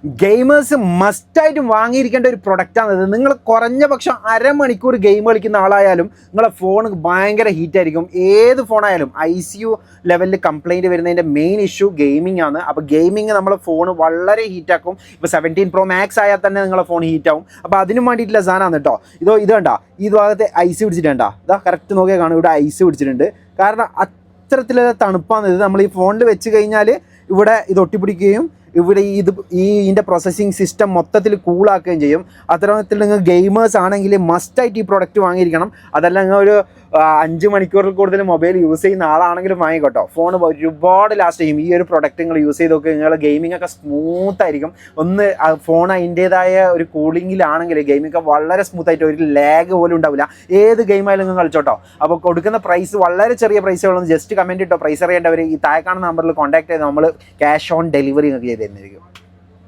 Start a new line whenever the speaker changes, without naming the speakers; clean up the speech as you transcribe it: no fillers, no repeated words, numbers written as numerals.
Gamers മസ്റ്റായിട്ടും വാങ്ങിയിരിക്കേണ്ട ഒരു പ്രൊഡക്റ്റാണിത്. നിങ്ങൾ കുറഞ്ഞ പക്ഷം അരമണിക്കൂർ ഗെയിം കളിക്കുന്ന ആളായാലും നിങ്ങളെ ഫോൺ ഭയങ്കര ഹീറ്റായിരിക്കും. ഏത് ഫോണായാലും ICU ലെവലിൽ കംപ്ലൈൻറ്റ് വരുന്നതിൻ്റെ മെയിൻ ഇഷ്യൂ ഗെയിമിംഗ് ആണ്. അപ്പോൾ ഗെയിമിംഗ് നമ്മളെ ഫോൺ വളരെ ഹീറ്റാക്കും. ഇപ്പോൾ 17 Pro Max ആയാൽ തന്നെ നിങ്ങളെ ഫോൺ ഹീറ്റാവും. അപ്പോൾ അതിനും വേണ്ടിയിട്ടുള്ള സാധനമാണ് കേട്ടോ. ഇത് കണ്ട ഈ ഭാഗത്തെ ഐസ് പിടിച്ചിട്ടുണ്ടാ, ഇതാ കറക്റ്റ് നോക്കിയാൽ കാണും ഇവിടെ ഐസ് പിടിച്ചിട്ടുണ്ട്. കാരണം അത്തരത്തിലുള്ള തണുപ്പാണ് ഇത്. നമ്മൾ ഈ ഫോണിൽ വെച്ച് കഴിഞ്ഞാൽ ഇവിടെ ഇത് ഒട്ടിപ്പിടിക്കുകയും ഇവിടെ ഇതിൻ്റെ പ്രോസസ്സിങ് സിസ്റ്റം മൊത്തത്തിൽ കൂളാക്കുകയും ചെയ്യും. അത്തരത്തിൽ നിങ്ങൾ ഗെയിമേഴ്സ് ആണെങ്കിൽ മസ്റ്റായിട്ട് ഈ പ്രൊഡക്റ്റ് വാങ്ങിയിരിക്കണം. അതല്ല നിങ്ങൾ ഒരു 5 മണിക്കൂറിൽ കൂടുതൽ മൊബൈൽ യൂസ് ചെയ്യുന്ന ആളാണെങ്കിലും വാങ്ങിക്കോട്ടോ. ഫോൺ ഒരുപാട് ലാസ്റ്റ് ചെയ്യും. ഈ ഒരു പ്രൊഡക്റ്റ് നിങ്ങൾ യൂസ് ചെയ്ത് നോക്കുക, നിങ്ങളുടെ ഗെയിമിംഗ് ഒക്കെ സ്മൂത്ത് ആയിരിക്കും. ഫോൺ അതിൻ്റേതായ ഒരു കൂളിങ്ങിലാണെങ്കിൽ ഗെയിമിംഗ് ഒക്കെ വളരെ സ്മൂത്തായിട്ട് ഒരു ലാഗ് പോലും ഉണ്ടാവില്ല. ഏത് ഗെയിമായാലും നിങ്ങൾ കളിച്ചോട്ടോ. അപ്പോൾ കൊടുക്കുന്ന പ്രൈസ് വളരെ ചെറിയ പ്രൈസുകളൊന്നും ജസ്റ്റ് കമൻറ്റ് ഇട്ടോ. പ്രൈസ് അറിയേണ്ടവർ ഈ താഴെ കാണുന്ന നമ്പറിൽ കോൺടാക്ട് ചെയ്ത് നമ്മൾ ക്യാഷ് ഓൺ ഡെലിവറി നിങ്ങൾക്ക് ചെയ്ത് തന്നിരിക്കും.